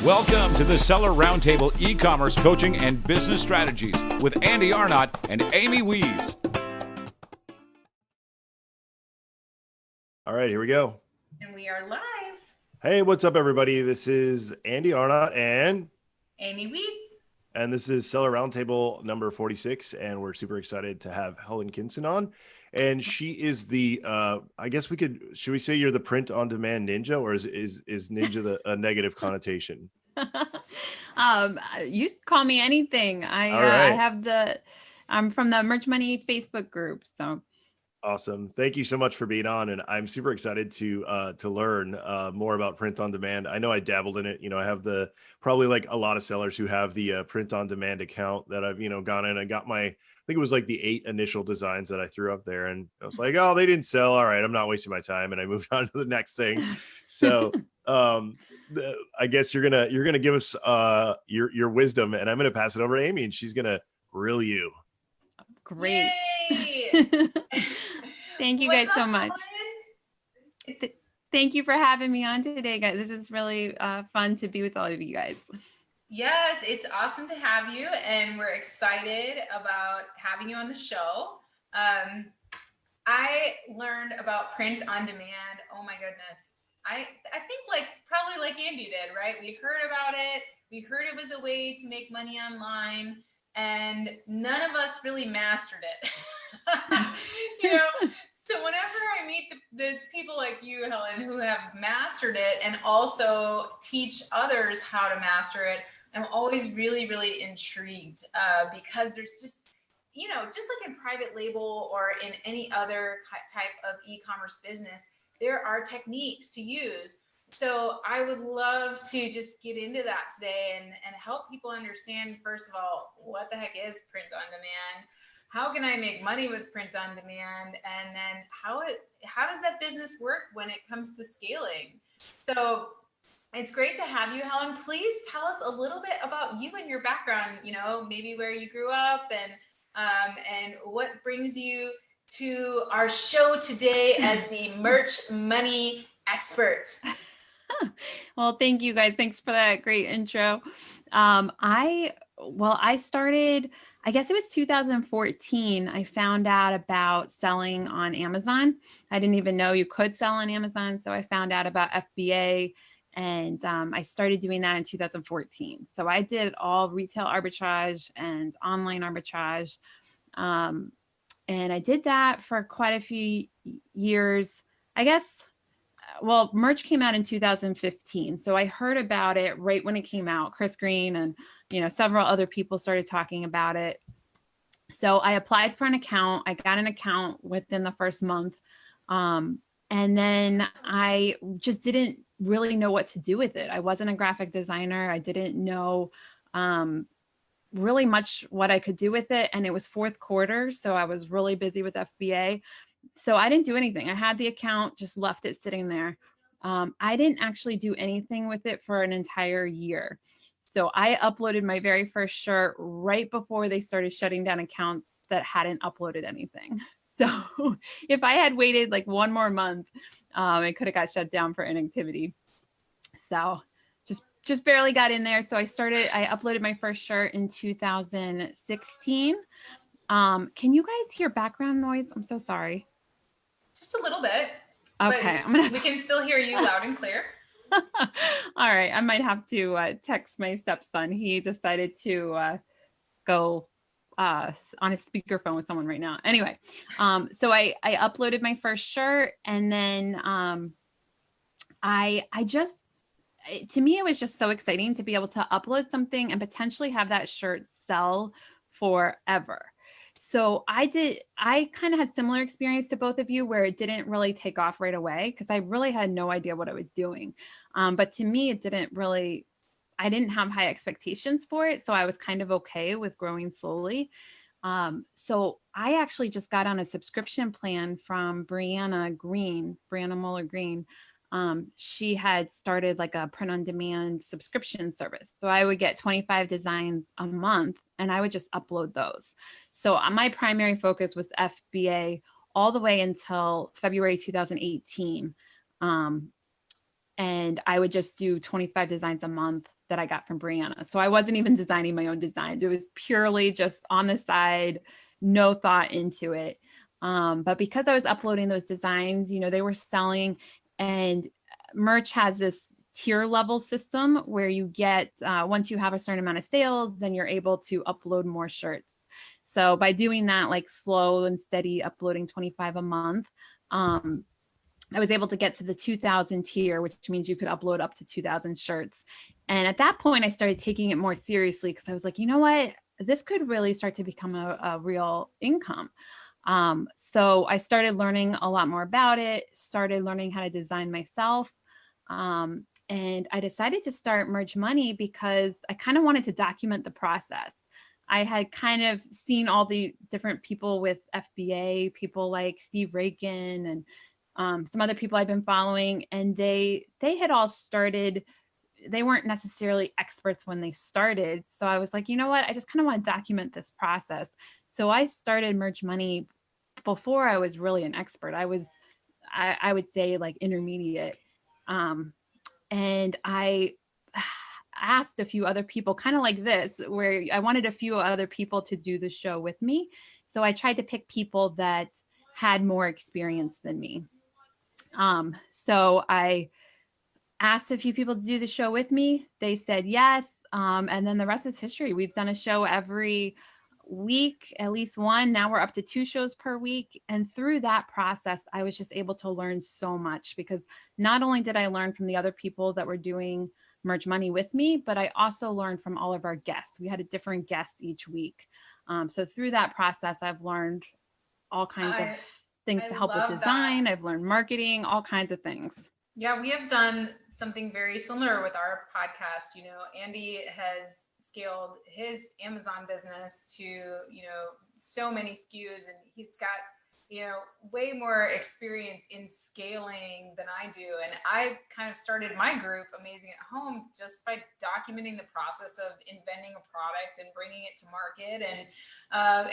Welcome to the Seller Roundtable e-commerce coaching and business strategies with Andy Arnott and Amy Wees. All right, here we go. And we are live. Hey, what's up, everybody? This is Andy Arnott and Amy Wees. And this is Seller Roundtable number 46, and we're super excited to have Helen Kinson on. And she is the, I guess should we say you're the print-on-demand ninja, or is ninja a negative connotation? You call me anything. I'm from the Merch Money Facebook group, so. Awesome. Thank you so much for being on. And I'm super excited to learn more about print on demand. I know I dabbled in it. I have probably like a lot of sellers who have the print on demand account that I've, gone in and got I think it was like the 8 initial designs that I threw up there. And I was like, oh, they didn't sell. All right, I'm not wasting my time. And I moved on to the next thing. So I guess you're going to give us your wisdom, and I'm going to pass it over to Amy, and she's going to grill you. Great. Yay! Thank you guys so much. Thank you for having me on today, guys. This is really fun to be with all of you guys. Yes, it's awesome to have you, and we're excited about having you on the show. I learned about print on demand. Oh my goodness. I think probably like Andy did, right? We heard about it. We heard it was a way to make money online, and none of us really mastered it. So whenever I meet the people like you, Helen, who have mastered it and also teach others how to master it, I'm always really, really intrigued because there's just like in private label or in any other type of e-commerce business, there are techniques to use. So I would love to just get into that today and help people understand, first of all, what the heck is print on demand? How can I make money with print on demand? And then how does that business work when it comes to scaling? So it's great to have you, Helen. Please tell us a little bit about you and your background, maybe where you grew up and what brings you to our show today as the merch money expert. Well, thank you guys. Thanks for that great intro. I started, I guess it was 2014. I found out about selling on Amazon. I didn't even know you could sell on Amazon. So I found out about FBA, and I started doing that in 2014. So I did all retail arbitrage and online arbitrage. And I did that for quite a few years. I guess, merch came out in 2015. So I heard about it right when it came out. Chris Green and, several other people started talking about it. So I applied for an account. I got an account within the first month. And then I just didn't really know what to do with it. I wasn't a graphic designer. I didn't know really much what I could do with it. And it was fourth quarter. So I was really busy with FBA. So I didn't do anything. I had the account, just left it sitting there. I didn't actually do anything with it for an entire year. So I uploaded my very first shirt right before they started shutting down accounts that hadn't uploaded anything. So if I had waited like one more month, it could have got shut down for inactivity. So just barely got in there. So I uploaded my first shirt in 2016. Can you guys hear background noise? I'm so sorry. Just a little bit. Okay. We can still hear you loud and clear. All right. I might have to text my stepson. He decided to go on a speakerphone with someone right now. Anyway, so I uploaded my first shirt, and then to me, it was just so exciting to be able to upload something and potentially have that shirt sell forever. So I kind of had similar experience to both of you, where it didn't really take off right away because I really had no idea what I was doing. But to me, I didn't have high expectations for it. So I was kind of okay with growing slowly. So I actually just got on a subscription plan from Brianna Muller Green. She had started like a print on demand subscription service. So I would get 25 designs a month and I would just upload those. So my primary focus was FBA all the way until February 2018. and I would just do 25 designs a month that I got from Brianna. So I wasn't even designing my own designs. It was purely just on the side, no thought into it. But because I was uploading those designs, they were selling, and Merch has this tier level system where you get, once you have a certain amount of sales, then you're able to upload more shirts. So by doing that, like slow and steady uploading 25 a month, I was able to get to the 2,000 tier, which means you could upload up to 2,000 shirts. And at that point, I started taking it more seriously because I was like, you know what, this could really start to become a real income. So I started learning a lot more about it, started learning how to design myself. And I decided to start Merch Money because I kind of wanted to document the process. I had kind of seen all the different people with FBA, people like Steve Rakin and some other people I've been following, and they had all started. They weren't necessarily experts when they started. So I was like, you know what? I just kind of want to document this process. So I started Merch Money before I was really an expert. I would say like intermediate. And I asked a few other people, kind of like this, where I wanted a few other people to do the show with me. So I tried to pick people that had more experience than me. So I asked a few people to do the show with me. They said yes. And then the rest is history. We've done a show every week, at least one. Now we're up to 2 shows per week. And through that process, I was just able to learn so much, because not only did I learn from the other people that were doing Merch Money with me, but I also learned from all of our guests. We had a different guest each week. So through that process, I've learned all kinds of things to help with design. I've learned marketing, all kinds of things. Yeah, we have done something very similar with our podcast. Andy has scaled his Amazon business to, so many SKUs, and he's got, way more experience in scaling than I do. And I kind of started my group, Amazing at Home, just by documenting the process of inventing a product and bringing it to market.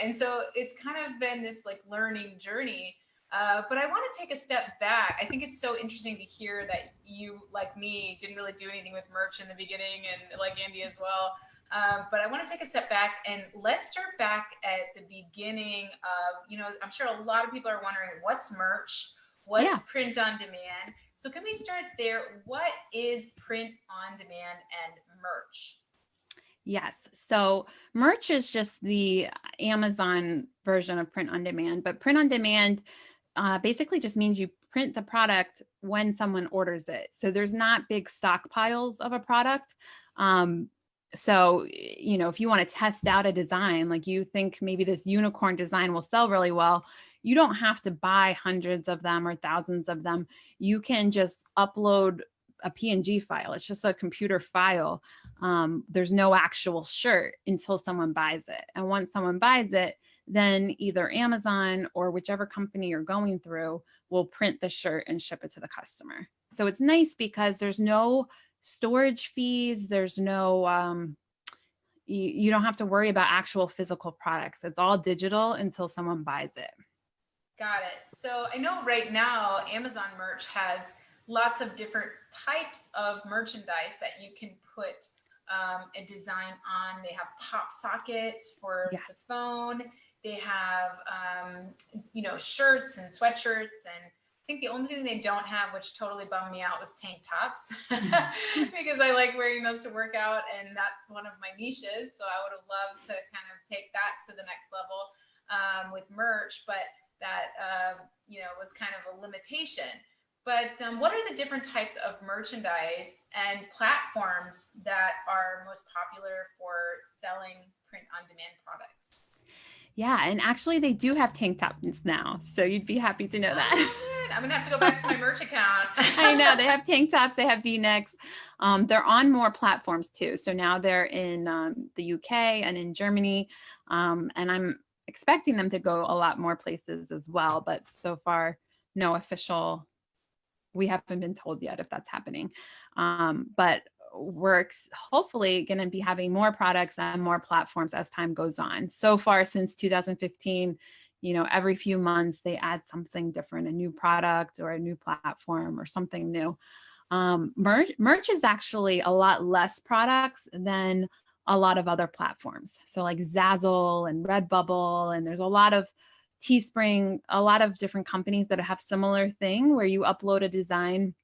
And so it's kind of been this like learning journey. But I want to take a step back. I think it's so interesting to hear that you, like me, didn't really do anything with merch in the beginning, and like Andy as well. But I want to take a step back, and let's start back at the beginning of, I'm sure a lot of people are wondering, what's merch? What's print on demand? So can we start there? What is print on demand and merch? Yes. So merch is just the Amazon version of print on demand, but print on demand basically just means you print the product when someone orders it. So there's not big stockpiles of a product. So, if you want to test out a design, like you think maybe this unicorn design will sell really well, you don't have to buy hundreds of them or thousands of them. You can just upload a PNG file. It's just a computer file. There's no actual shirt until someone buys it. And once someone buys it, then either Amazon or whichever company you're going through will print the shirt and ship it to the customer. So it's nice because there's no storage fees. There's no, you don't have to worry about actual physical products. It's all digital until someone buys it. Got it. So I know right now Amazon Merch has lots of different types of merchandise that you can put a design on. They have pop sockets for the phone. They have, shirts and sweatshirts. And I think the only thing they don't have, which totally bummed me out, was tank tops because I like wearing those to work out. And that's one of my niches. So I would have loved to kind of take that to the next level with merch. But that, was kind of a limitation. But what are the different types of merchandise and platforms that are most popular for selling print-on-demand products? Yeah, and actually they do have tank tops now, so you'd be happy to know that. I'm gonna have to go back to my merch account. I know, they have tank tops, they have V-necks. They're on more platforms too. So now they're in the UK and in Germany, and I'm expecting them to go a lot more places as well. But so far, no official. We haven't been told yet if that's happening. But we're hopefully going to be having more products and more platforms as time goes on. So far since 2015, every few months they add something different, a new product or a new platform or something new. Merch is actually a lot less products than a lot of other platforms. So like Zazzle and Redbubble, and there's a lot of Teespring, a lot of different companies that have similar thing where you upload a design,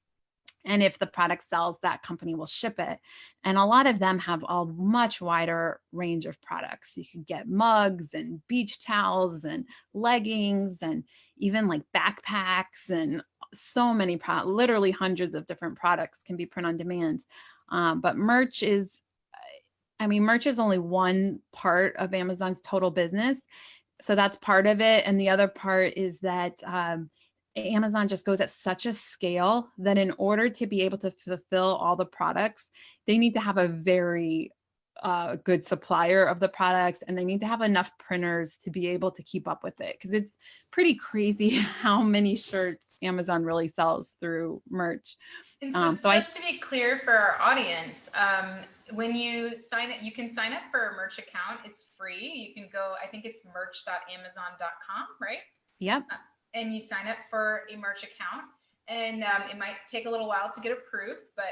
and if the product sells, that company will ship it. And a lot of them have a much wider range of products. You can get mugs and beach towels and leggings and even like backpacks, and so many literally hundreds of different products can be print on demand. But merch is only one part of Amazon's total business. So that's part of it. And the other part is that Amazon just goes at such a scale that in order to be able to fulfill all the products, they need to have a very good supplier of the products, and they need to have enough printers to be able to keep up with it, because it's pretty crazy how many shirts Amazon really sells through merch. And so to be clear for our audience, when you sign up, you can sign up for a merch account. It's free. You can go, I think it's merch.amazon.com, right? Yep. And you sign up for a merch account, and it might take a little while to get approved, but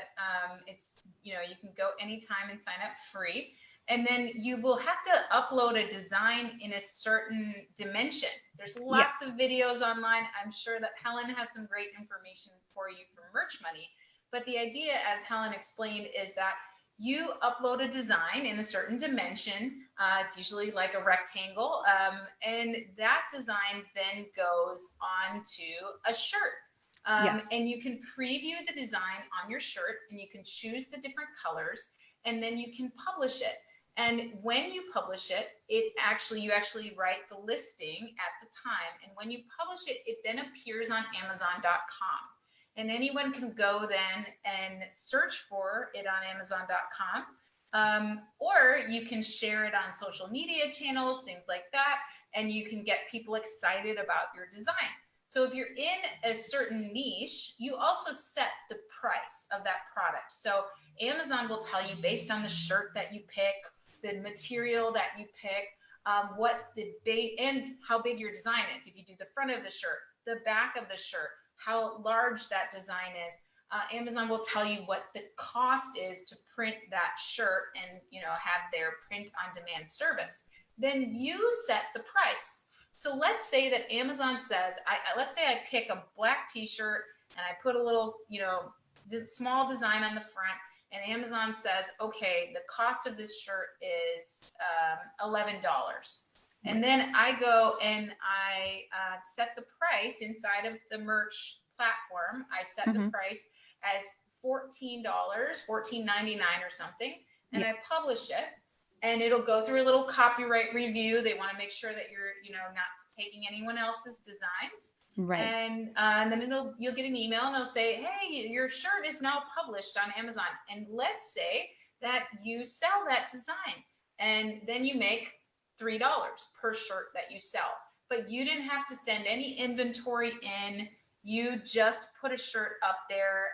it's, you can go anytime and sign up free. And then you will have to upload a design in a certain dimension. There's lots of videos online. I'm sure that Helen has some great information for you for Merch Money. But the idea, as Helen explained, is that you upload a design in a certain dimension. It's usually like a rectangle. And that design then goes onto a shirt. And you can preview the design on your shirt, and you can choose the different colors, and then you can publish it. And when you publish it, you actually write the listing at the time. And when you publish it, it then appears on Amazon.com. And anyone can go then and search for it on Amazon.com. Or you can share it on social media channels, things like that. And you can get people excited about your design. So if you're in a certain niche, you also set the price of that product. So Amazon will tell you, based on the shirt that you pick, the material that you pick, what the base and how big your design is. If you do the front of the shirt, the back of the shirt, how large that design is. Amazon will tell you what the cost is to print that shirt and have their print on demand service. Then you set the price. So let's say that Amazon says, let's say I pick a black t-shirt and I put a little, small design on the front, and Amazon says, okay, the cost of this shirt is $11. And then I go and I set the price inside of the merch platform. I set the price as $14, $14.99 or something, and I publish it. And it'll go through a little copyright review. They want to make sure that you're, not taking anyone else's designs. Right. And then you'll get an email, and it'll say, hey, your shirt is now published on Amazon. And let's say that you sell that design, and then you make $3 per shirt that you sell. But you didn't have to send any inventory in. You just put a shirt up there,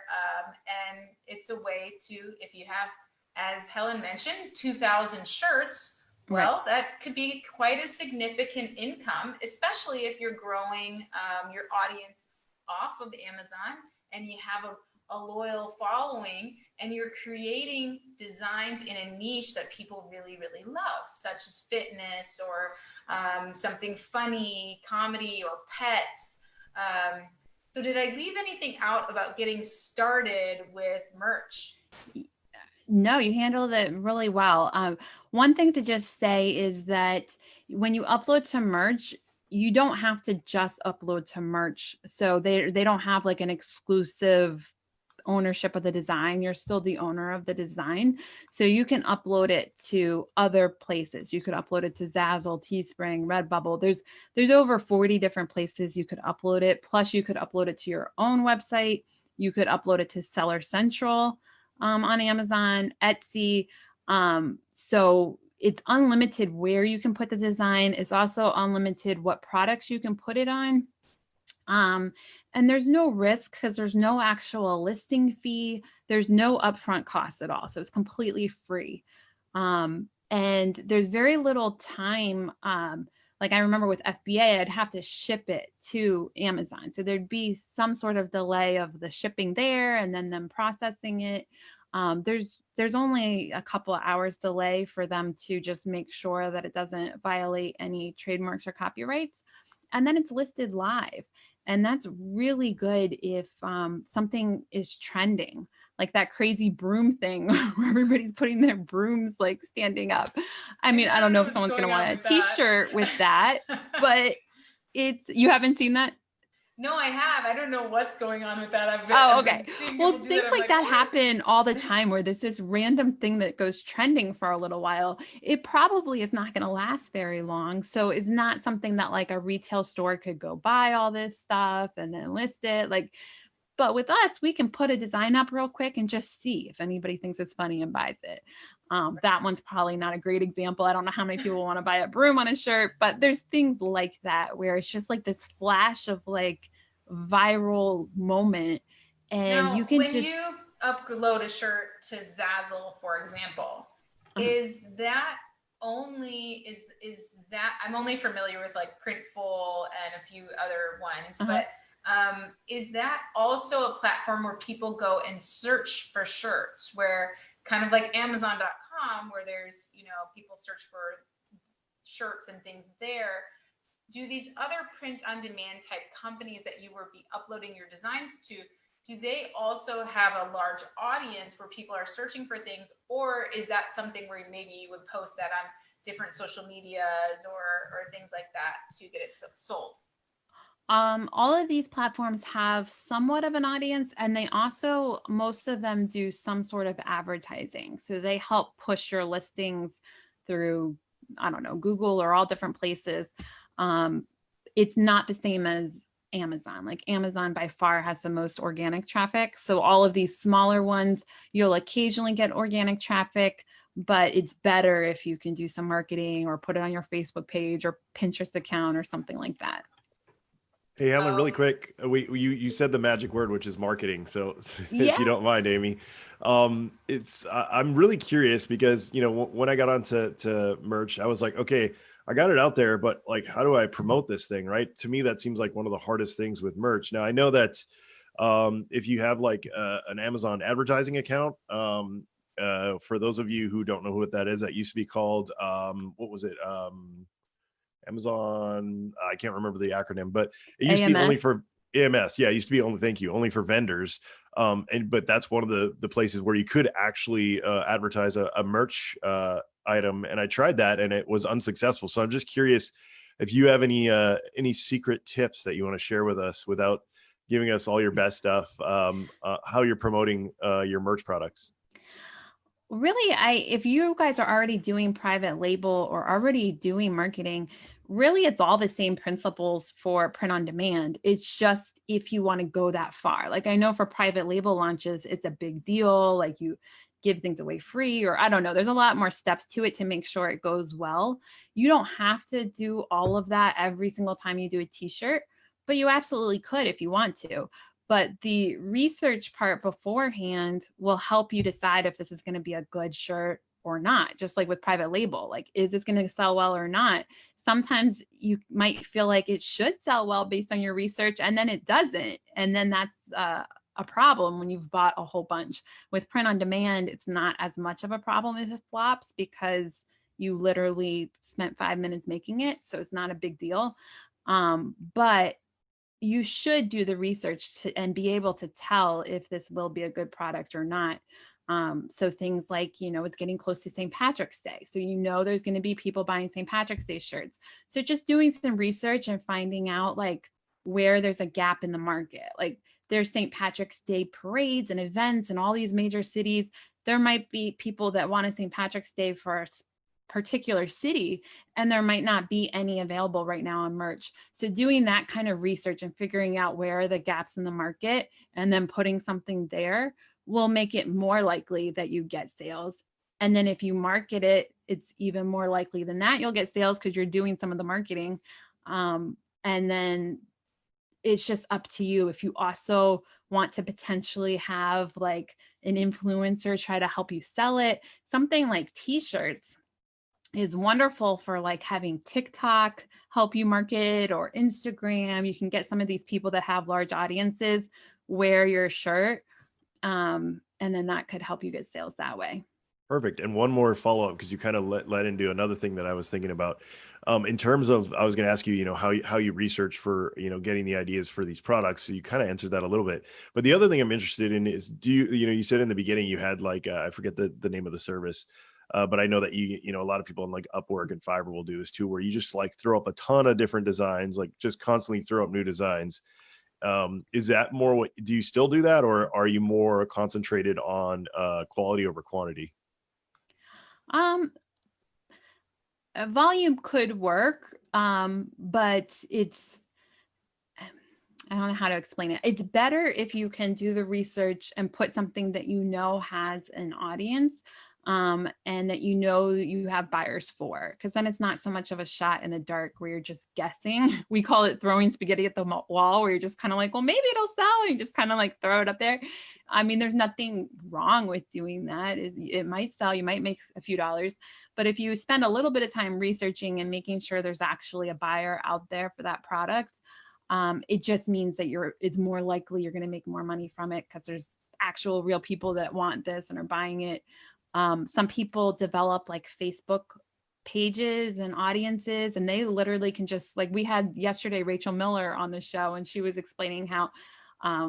and it's a way to, if you have, as Helen mentioned, 2,000 shirts, well, that could be quite a significant income, especially if you're growing your audience off of Amazon and you have a loyal following, and you're creating designs in a niche that people really, really love, such as fitness or something funny, comedy, or pets. So did I leave anything out about getting started with merch? No, you handled it really well. One thing to just say is that when you upload to merch, you don't have to just upload to merch. So they don't have like an exclusive ownership of the design. You're still the owner of the design. So you can upload it to other places. You could upload it to Zazzle, Teespring, Redbubble. There's over 40 different places you could upload it. Plus you could upload it to your own website. You could upload it to Seller Central on Amazon, Etsy. So it's unlimited where you can put the design. It's also unlimited what products you can put it on. And there's no risk because there's no actual listing fee. There's no upfront cost at all. So it's completely free. And there's very little time. Like I remember with FBA, I'd have to ship it to Amazon. So there'd be some sort of delay of the shipping there and then them processing it. There's only a couple of hours delay for them to just make sure that it doesn't violate any trademarks or copyrights. And then it's listed live. And that's really good if something is trending, like that crazy broom thing where everybody's putting their brooms like standing up. I mean, I don't know if someone's going to want a t-shirt with that, but you haven't seen that? No, I have. I don't know what's going on with that. Okay. Well, things like that happen all the time where there's this random thing that goes trending for a little while. It probably is not going to last very long. So it's not something that like a retail store could go buy all this stuff and then list it. But with us, we can put a design up real quick and just see if anybody thinks it's funny and buys it. That one's probably not a great example. I don't know how many people want to buy a broom on a shirt, but there's things like that where it's just like this flash of like viral moment. And now, you can when you upload a shirt to Zazzle, for example, is that only, is that, I'm only familiar with like Printful and a few other ones, but is that also a platform where people go and search for shirts, where kind of like Amazon.com, where there's, you know, people search for shirts and things there? Do these other print on demand type companies that you will be uploading your designs to, do they also have a large audience where people are searching for things? Or is that something where maybe you would post that on different social medias or things like that to get it sold? All of these platforms have somewhat of an audience, and they also, most of them do some sort of advertising. So they help push your listings through, I don't know, Google or all different places. It's not the same as Amazon. Like Amazon by far has the most organic traffic. So all of these smaller ones, you'll occasionally get organic traffic, but it's better if you can do some marketing or put it on your Facebook page or Pinterest account or something like that. Hey, Helen, really quick, you said the magic word, which is marketing. So Yeah. if you don't mind, Amy, I'm really curious because, you know, when I got onto merch, I was like, okay, I got it out there, but like, how do I promote this thing? Right. To me, that seems like one of the hardest things with merch. Now, I know that if you have like an Amazon advertising account, for those of you who don't know what that is, that used to be called, what was it? Amazon, I can't remember the acronym, but it used to be only for AMS. Yeah, it used to be only for vendors. But that's one of the places where you could actually advertise a merch item. And I tried that and it was unsuccessful. So I'm just curious if you have any secret tips that you want to share with us without giving us all your best stuff, how you're promoting your merch products. Really, if you guys are already doing private label or already doing marketing, really it's all the same principles for print on demand. It's just if you want to go that far. Like I know for private label launches, it's a big deal. Like you give things away free, or I don't know, there's a lot more steps to it to make sure it goes well. You don't have to do all of that every single time you do a t-shirt, but you absolutely could if you want to. But the research part beforehand will help you decide if this is going to be a good shirt or not. Just like with private label, like, is this going to sell well or not? Sometimes you might feel like it should sell well based on your research, and then it doesn't. And then that's a problem when you've bought a whole bunch. With print on demand, it's not as much of a problem if it flops because you literally spent 5 minutes making it. So it's not a big deal. But you should do the research and be able to tell if this will be a good product or not. So things like, you know, it's getting close to St. Patrick's Day. So, you know, there's going to be people buying St. Patrick's Day shirts. So just doing some research and finding out like where there's a gap in the market. Like there's St. Patrick's Day parades and events in all these major cities. There might be people that want a St. Patrick's Day for a particular city, and there might not be any available right now on merch. So doing that kind of research and figuring out where are the gaps in the market and then putting something there will make it more likely that you get sales. And then if you market it, it's even more likely than that you'll get sales because you're doing some of the marketing. And then it's just up to you. If you also want to potentially have like an influencer try to help you sell it, something like t-shirts. is wonderful for like having TikTok help you market, or Instagram. You can get some of these people that have large audiences wear your shirt. And then that could help you get sales that way. Perfect. And one more follow up, because you kind of led into another thing that I was thinking about. In terms of, I was going to ask you, how you research for, getting the ideas for these products. So you kind of answered that a little bit. But the other thing I'm interested in is, you said in the beginning you had like, I forget the name of the service, but I know that a lot of people in like Upwork and Fiverr will do this too, where you just like throw up a ton of different designs, like just constantly throw up new designs. Is that more do you still do that, or are you more concentrated on quality over quantity? A volume could work, but I don't know how to explain it. It's better if you can do the research and put something that has an audience, and that you have buyers for, because then it's not so much of a shot in the dark where you're just guessing. We call it throwing spaghetti at the wall, where you're just kind of like, well, maybe it'll sell, and you just kind of like throw it up there. I mean, there's nothing wrong with doing that. It might sell, you might make a few dollars, but if you spend a little bit of time researching and making sure there's actually a buyer out there for that product, it just means that it's more likely you're going to make more money from it, because there's actual real people that want this and are buying it. Some people develop like Facebook pages and audiences, and they literally can just, like, we had yesterday Rachel Miller on the show, and she was explaining how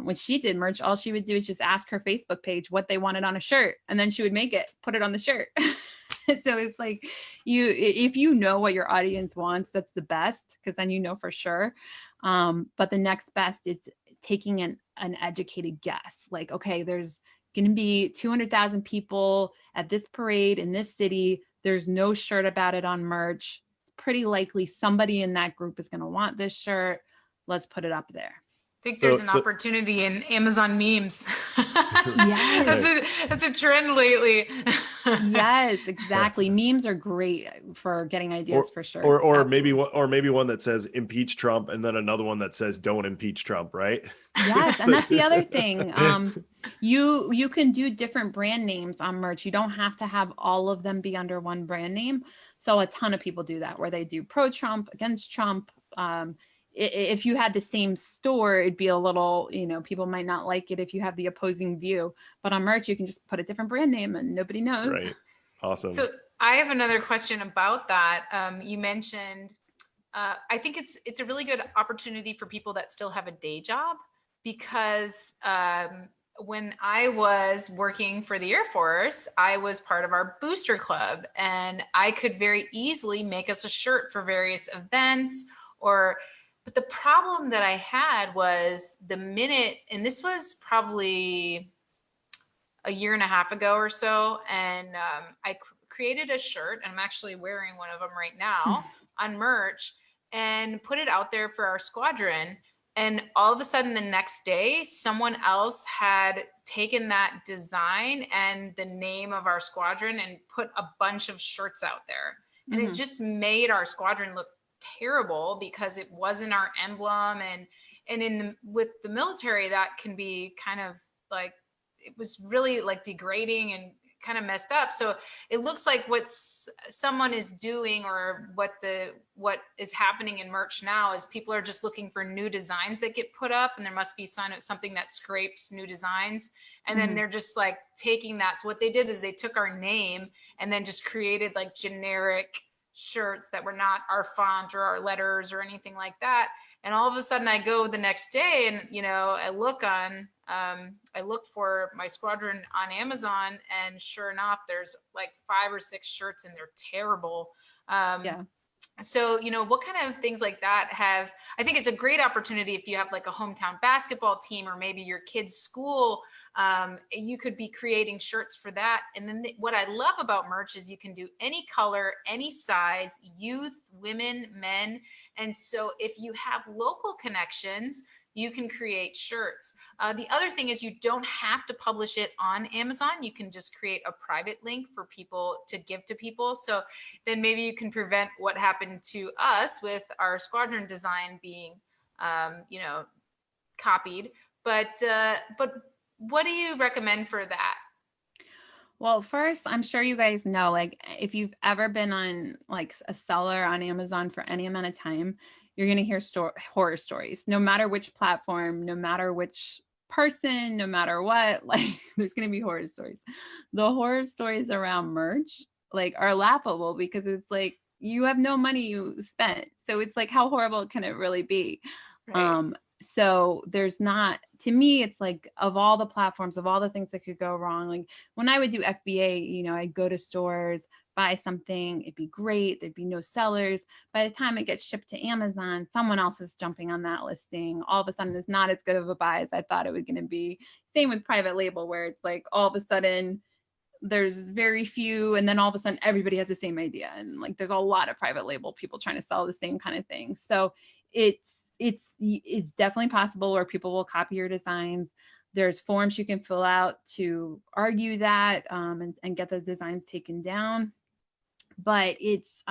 when she did merch, all she would do is just ask her Facebook page what they wanted on a shirt, and then she would make it, put it on the shirt. So it's like, if you know what your audience wants, that's the best, because then you know for sure. But the next best is taking an educated guess. Like, okay, there's going to be 200,000 people at this parade in this city. There's no shirt about it on merch. Pretty likely somebody in that group is going to want this shirt. Let's put it up there. I think there's an opportunity in Amazon memes. Yes. That's a trend lately. Yes, exactly. Memes are great for getting ideas for sure. Or maybe one that says impeach Trump, and then another one that says don't impeach Trump, right? Yes, and that's the other thing. You can do different brand names on merch. You don't have to have all of them be under one brand name. So a ton of people do that, where they do pro Trump, against Trump. If you had the same store, it'd be a little, people might not like it if you have the opposing view. But on merch, you can just put a different brand name and nobody knows. Right. Awesome. So I have another question about that. You mentioned, I think it's a really good opportunity for people that still have a day job, because when I was working for the Air Force, I was part of our booster club, and I could very easily make us a shirt for various events. But the problem that I had was the minute, and this was probably a year and a half ago or so, and I created a shirt, and I'm actually wearing one of them right now on merch, and put it out there for our squadron. And all of a sudden the next day, someone else had taken that design and the name of our squadron and put a bunch of shirts out there. And it just made our squadron look terrible, because it wasn't our emblem. And with the military, that can be kind of like, it was really like degrading and kind of messed up. So it looks like what someone is doing, or what is happening in merch now, is people are just looking for new designs that get put up, and there must be something that scrapes new designs. And then they're just like taking that. So what they did is they took our name and then just created like generic shirts that were not our font or our letters or anything like that. And all of a sudden I go the next day and, I look for my squadron on Amazon, and sure enough, there's like 5 or 6 shirts, and they're terrible. So, what kind of things like that I think it's a great opportunity if you have like a hometown basketball team, or maybe your kid's school, you could be creating shirts for that. And then what I love about merch is you can do any color, any size, youth, women, men. And so if you have local connections, you can create shirts. The other thing is, you don't have to publish it on Amazon. You can just create a private link for people to give to people. So then maybe you can prevent what happened to us with our squadron design being, copied. But what do you recommend for that? Well, first, I'm sure you guys know, like, if you've ever been on like a seller on Amazon for any amount of time, you're going to hear horror stories, no matter which platform, no matter which person, no matter what, like, there's going to be horror stories. The horror stories around merch, like, are laughable because it's like you have no money you spent. So it's like, how horrible can it really be? Right. So there's not, to me, it's like, of all the platforms, of all the things that could go wrong, like when I would do FBA, I'd go to stores, buy something, it'd be great, there'd be no sellers. By the time it gets shipped to Amazon, someone else is jumping on that listing. All of a sudden, it's not as good of a buy as I thought it was going to be. Same with private label, where it's like all of a sudden there's very few, and then all of a sudden everybody has the same idea, and like there's a lot of private label people trying to sell the same kind of thing. So it's definitely possible where people will copy your designs. There's forms you can fill out to argue that, and get those designs taken down. But it's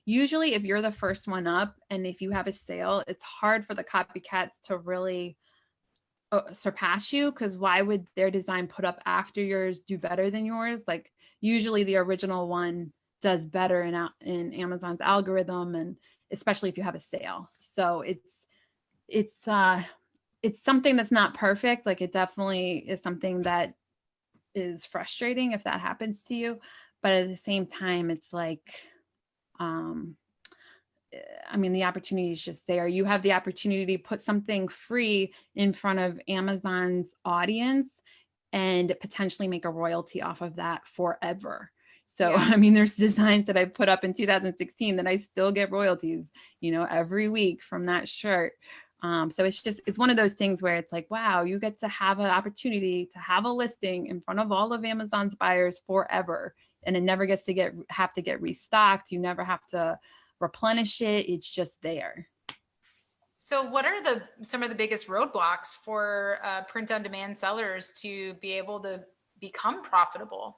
usually, if you're the first one up and if you have a sale, it's hard for the copycats to really surpass you, because why would their design put up after yours do better than yours? Like, usually the original one does better in Amazon's algorithm, and especially if you have a sale. So it's something that's not perfect. Like, it definitely is something that is frustrating if that happens to you, but at the same time, it's like, the opportunity is just there. You have the opportunity to put something free in front of Amazon's audience and potentially make a royalty off of that forever. So, Yeah. There's designs that I put up in 2016 that I still get royalties, every week from that shirt. So it's one of those things where it's like, wow, you get to have an opportunity to have a listing in front of all of Amazon's buyers forever. And it never gets to have to get restocked. You never have to replenish it. It's just there. So what are some of the biggest roadblocks for print on demand sellers to be able to become profitable?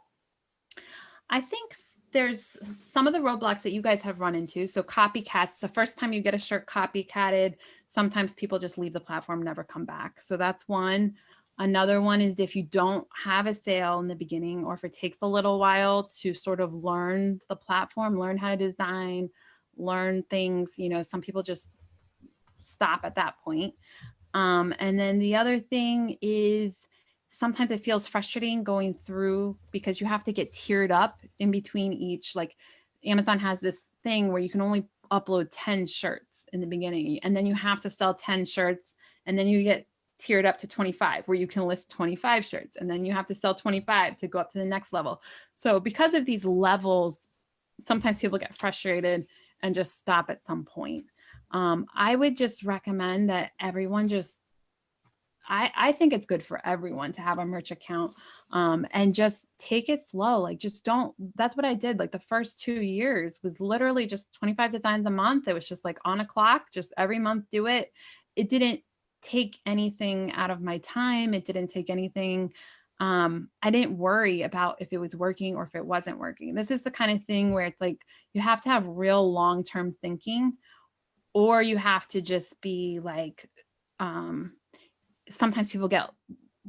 I think there's some of the roadblocks that you guys have run into. So copycats, the first time you get a shirt copycatted, sometimes people just leave the platform, never come back. So that's one. Another one is if you don't have a sale in the beginning, or if it takes a little while to sort of learn the platform, learn how to design, learn things, some people just stop at that point. And then the other thing is, sometimes it feels frustrating going through, because you have to get tiered up in between each. Like, Amazon has this thing where you can only upload 10 shirts in the beginning, and then you have to sell 10 shirts, and then you get tiered up to 25 where you can list 25 shirts, and then you have to sell 25 to go up to the next level. So because of these levels, sometimes people get frustrated and just stop at some point. I would just recommend that everyone I think it's good for everyone to have a merch account, and just take it slow. Like, just don't, that's what I did. Like, the first 2 years was literally just 25 designs a month. It was just like on a clock, just every month do it. It didn't take anything out of my time. It didn't take anything. I didn't worry about if it was working or if it wasn't working. This is the kind of thing where it's like, you have to have real long-term thinking, or you have to just be like, sometimes people get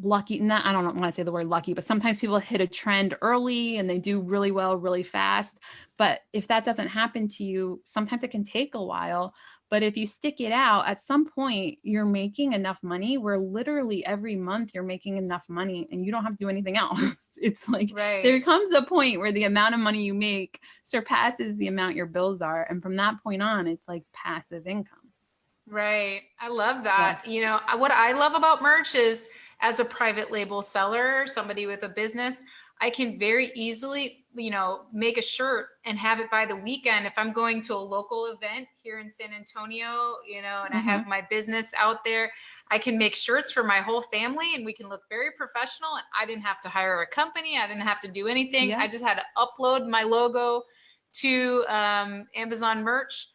lucky. I don't want to say the word lucky, but sometimes people hit a trend early and they do really well, really fast. But if that doesn't happen to you, sometimes it can take a while. But if you stick it out, at some point you're making enough money where literally every month you're making enough money and you don't have to do anything else. It's like, Right. There comes a point where the amount of money you make surpasses the amount your bills are. And from that point on, it's like passive income. Right. I love that. Yeah. What I love about merch is, as a private label seller, somebody with a business, I can very easily, make a shirt and have it by the weekend. If I'm going to a local event here in San Antonio, and I have my business out there, I can make shirts for my whole family and we can look very professional. And I didn't have to hire a company. I didn't have to do anything. Yeah. I just had to upload my logo to Amazon merch,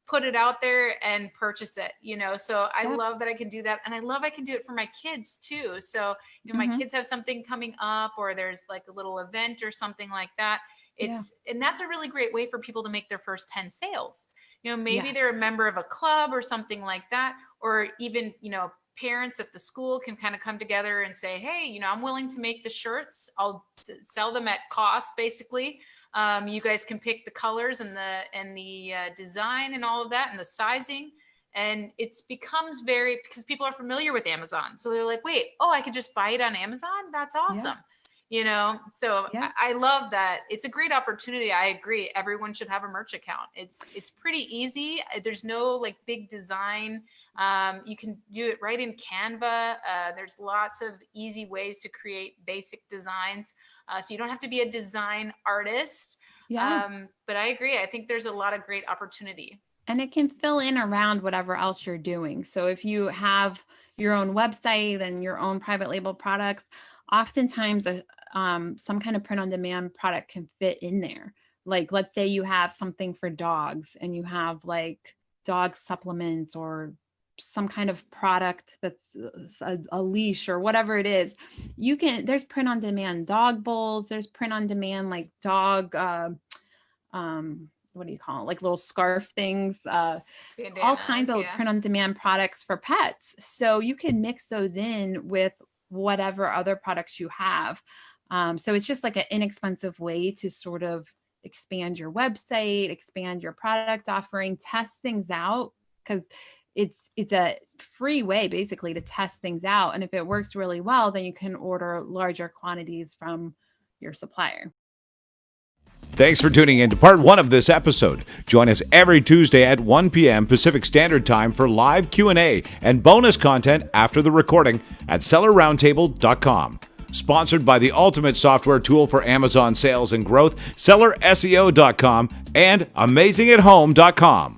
put it out there and purchase it, so I love that I can do that. And I love I can do it for my kids too. So, my kids have something coming up, or there's like a little event or something like that. And that's a really great way for people to make their first 10 sales. Maybe they're a member of a club or something like that, or even, parents at the school can kind of come together and say, hey, I'm willing to make the shirts. I'll sell them at cost, basically. You guys can pick the colors and the design and all of that and the sizing. And it becomes because people are familiar with Amazon. So they're like, wait, I could just buy it on Amazon? That's awesome. Yeah. So yeah. I love that. It's a great opportunity. I agree. Everyone should have a merch account. It's pretty easy. There's no like big design. You can do it right in Canva. There's lots of easy ways to create basic designs. So you don't have to be a design artist. Yeah. But I agree. I think there's a lot of great opportunity. And it can fill in around whatever else you're doing. So if you have your own website and your own private label products, oftentimes some kind of print on demand product can fit in there. Like, let's say you have something for dogs and you have like dog supplements or some kind of product that's a leash or whatever it is. There's print on demand dog bowls. There's print on demand like dog, what do you call it? Like little scarf things, all kinds of print on demand products for pets. So you can mix those in with whatever other products you have. So it's just like an inexpensive way to sort of expand your website, expand your product offering, test things out, because it's a free way basically to test things out. And if it works really well, then you can order larger quantities from your supplier. Thanks for tuning in to part 1 of this episode. Join us every Tuesday at 1 p.m. Pacific Standard Time for live Q&A and bonus content after the recording at sellerroundtable.com. Sponsored by the ultimate software tool for Amazon sales and growth, sellerseo.com and amazingathome.com.